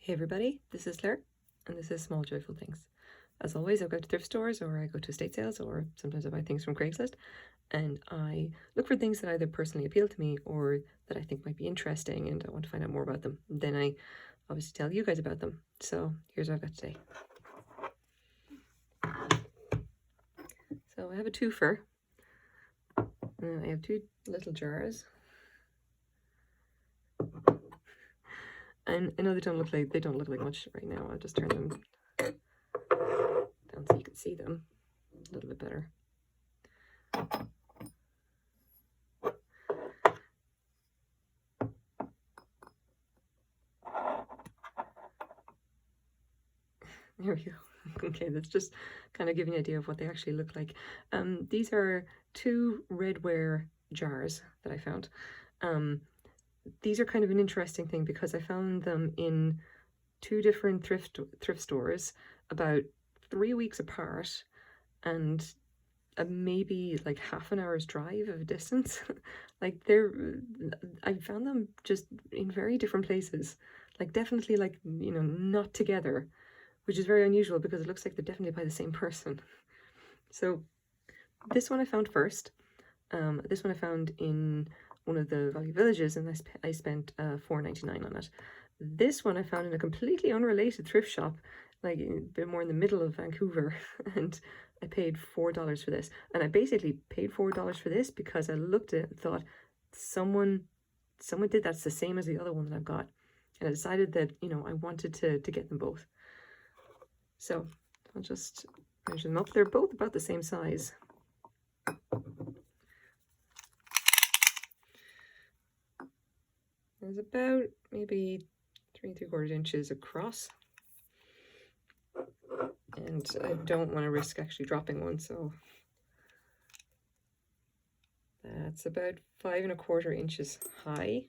Hey everybody, this is Claire, and this is Small Joyful Things. As always, I go to thrift stores, or I go to estate sales, or sometimes I buy things from Craigslist, and I look for things that either personally appeal to me or that I think might be interesting, and I want to find out more about them. Then I obviously tell you guys about them. So here's what I've got today. So I have a twofer, and I have two little jars. And I know they don't look like much right now. I'll just turn them down so you can see them a little bit better. There we go. Okay, that's just kind of giving you an idea of what they actually look like. These are two Redware jars that I found. These are kind of an interesting thing because I found them in two different thrift stores about 3 weeks apart, and maybe like half an hour's drive of distance. Like I found them just in very different places. Like definitely like, you know, not together, which is very unusual because it looks like they're definitely by the same person. So this one I found first. This one I found in one of the Value Villages, and I spent $4.99 on it. This one I found in a completely unrelated thrift shop, like a bit more in the middle of Vancouver, and I paid $4 for this. And I basically paid $4 for this because I looked at it and thought, someone did that's the same as the other one that I've got. And I decided that, you know, I wanted to get them both. So I'll just measure them up. They're both about the same size. There's about maybe 3 3/4 inches across. And I don't want to risk actually dropping one, so that's about 5 1/4 inches high.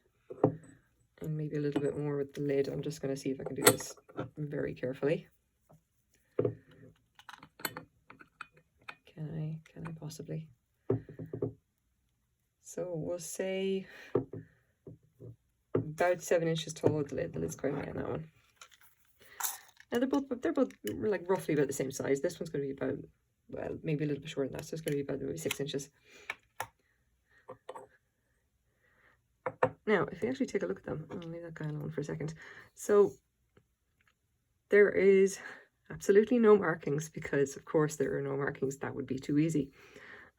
And maybe a little bit more with the lid. I'm just going to see if I can do this very carefully. Can I possibly? So we'll say about 7 inches tall with the lid. The lid's quite high on that one. Now they're both like roughly about the same size. This one's going to be about, well, maybe a little bit shorter than that. So it's going to be about maybe 6 inches. Now, if you actually take a look at them, I'll leave that guy alone for a second. So there is absolutely no markings because, of course, there are no markings. That would be too easy.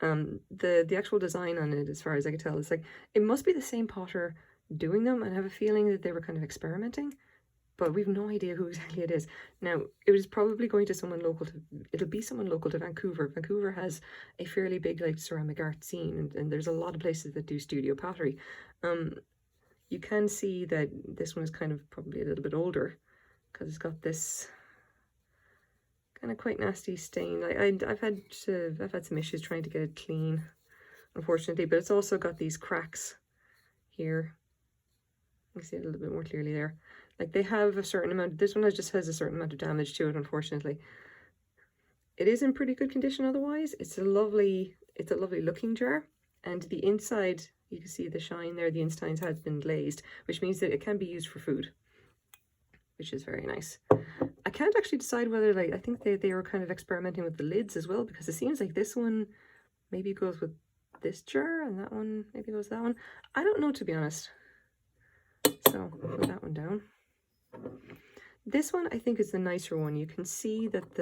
The actual design on it, as far as I can tell, is like it must be the same potter doing them, and I have a feeling that they were kind of experimenting, but we've no idea who exactly it is. Now, it was probably going to someone local to, it'll be someone local to Vancouver. Vancouver has a fairly big like ceramic art scene, and there's a lot of places that do studio pottery. You can see that this one is kind of probably a little bit older because it's got this kind of quite nasty stain. I've had some issues trying to get it clean, unfortunately, but it's also got these cracks here. You can see it a little bit more clearly there. Like they have a certain amount. This one just has a certain amount of damage to it, unfortunately. It is in pretty good condition otherwise. It's a lovely looking jar, and the inside, you can see the shine there. The inside has been glazed, which means that it can be used for food, which is very nice. I can't actually decide whether, like, I think they were kind of experimenting with the lids as well, because it seems like this one maybe goes with this jar and that one maybe goes with that one. I don't know, to be honest. So put that one down. This one I think is the nicer one. You can see that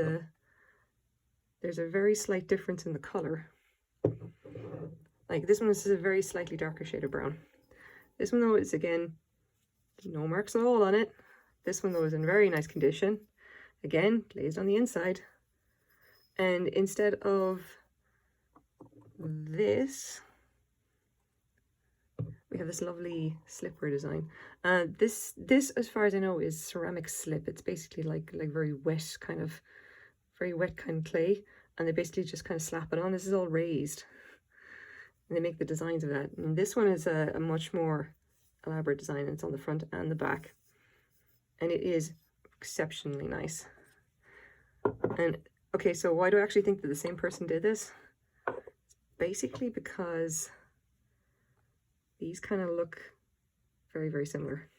there's a very slight difference in the color. Like this one is a very slightly darker shade of brown. This one though is, again, no marks at all on it. This one though is in very nice condition. Again, glazed on the inside. And instead of this, we have this lovely slipware design. This as far as I know is ceramic slip. It's basically like very wet kind of clay, and they basically just kind of slap it on. This is all raised, and they make the designs of that. And this one is a much more elaborate design, and it's on the front and the back, and it is exceptionally nice. And okay, so why do I actually think that the same person did this? It's basically because these kind of look very, very similar.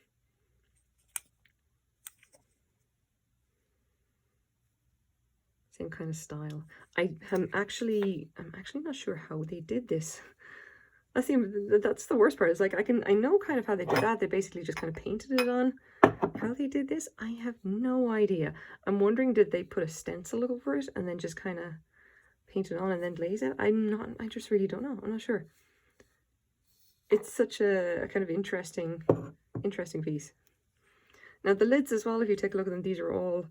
Same kind of style. I'm actually not sure how they did this. That's the worst part. Is like I know kind of how they did that. They basically just kind of painted it on. How they did this, I have no idea. I'm wondering, did they put a stencil over it and then just kind of paint it on and then glaze it? I just really don't know. I'm not sure. It's such a kind of interesting piece. Now the lids as well, if you take a look at them, these are all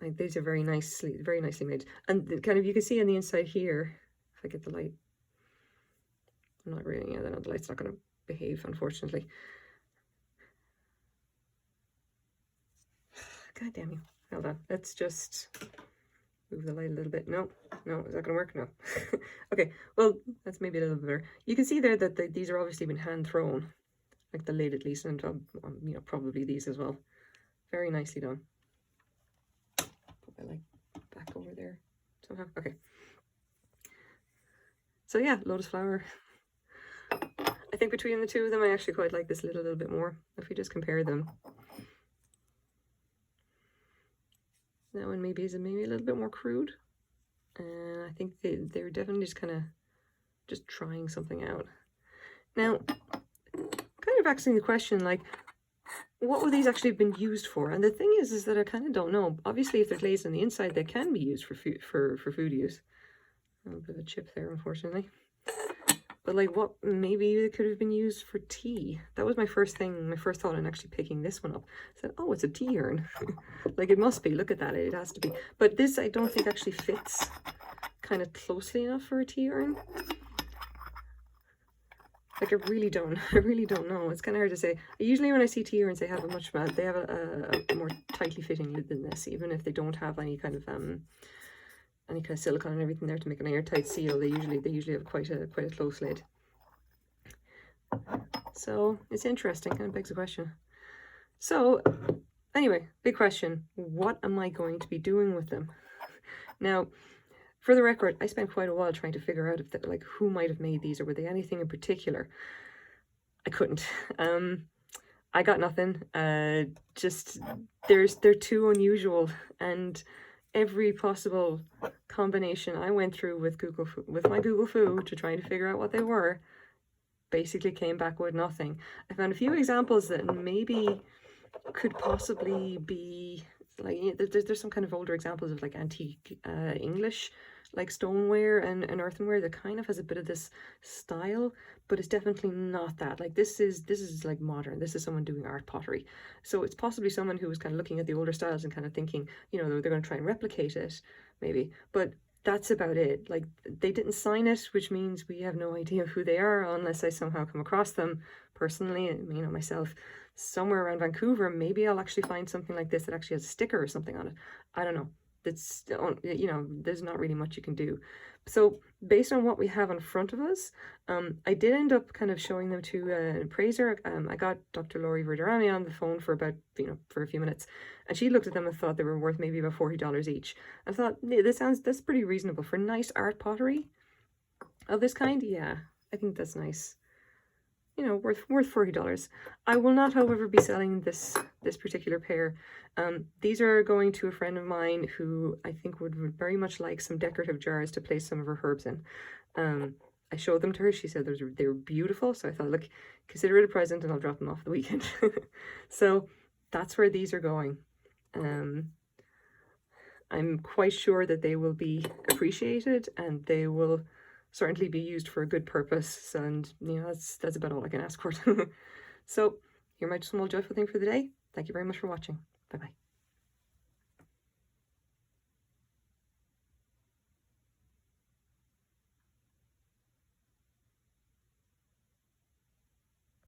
like, these are very nicely made. And kind of, you can see on the inside here, if I get the light, I'm not really, yeah, the light's not going to behave, unfortunately. God damn you. Hold on. Let's just move the light a little bit. No, is that going to work? No. Okay, well, that's maybe a little bit better. You can see there that these are obviously been hand thrown, like the lid at least, and you know, probably these as well. Very nicely done. Put my light back over there somehow. Okay. So yeah, lotus flower. I think between the two of them, I actually quite like this lid a little bit more. If we just compare them. That one maybe is maybe a little bit more crude. And I think they're definitely just kind of just trying something out. Now, kind of asking the question, like, what would these actually have been used for? And the thing is that I kind of don't know. Obviously, if they're glazed on the inside, they can be used for food use. A little bit of a chip there, unfortunately. But like, what, maybe it could have been used for tea. That was my first thought in actually picking this one up. I said, oh, it's a tea urn. Like, it must be. Look at that. It has to be. But this, I don't think actually fits kind of closely enough for a tea urn. Like, I really don't know. It's kind of hard to say. Usually when I see tea urns, they have a more tightly fitting lid than this, even if they don't have any kind of silicone and everything there to make an airtight seal. They usually have quite a close lid. So it's interesting, kind of begs the question. So anyway, big question: what am I going to be doing with them? Now, for the record, I spent quite a while trying to figure out if like who might have made these, or were they anything in particular. I couldn't. I got nothing. Just they're too unusual, and every possible combination I went through with my Google Foo to try to figure out what they were basically came back with nothing. I found a few examples that maybe could possibly be like, there's some kind of older examples of like antique English like stoneware and earthenware that kind of has a bit of this style, but it's definitely not that. Like, this is like modern. This is someone doing art pottery. So it's possibly someone who was kind of looking at the older styles and kind of thinking, you know, they're going to try and replicate it, maybe. But that's about it. Like, they didn't sign it, which means we have no idea who they are unless I somehow come across them personally, you know, myself, somewhere around Vancouver. Maybe I'll actually find something like this that actually has a sticker or something on it. I don't know. That's, you know, there's not really much you can do. So based on what we have in front of us, I did end up kind of showing them to an appraiser. I got Dr. Laurie Verderami on the phone for about, you know, for a few minutes, and she looked at them and thought they were worth maybe about $40 each. I thought, yeah, that's pretty reasonable for nice art pottery of this kind. Yeah, I think that's nice. You know, worth $40. I will not, however, be selling this particular pair. These are going to a friend of mine who I think would very much like some decorative jars to place some of her herbs in. I showed them to her. She said they were beautiful, so I thought, look, consider it a present, and I'll drop them off the weekend. So that's where these are going. I'm quite sure that they will be appreciated, and they will certainly be used for a good purpose, and you know, that's about all I can ask for. So, here's my small joyful thing for the day. Thank you very much for watching. Bye bye.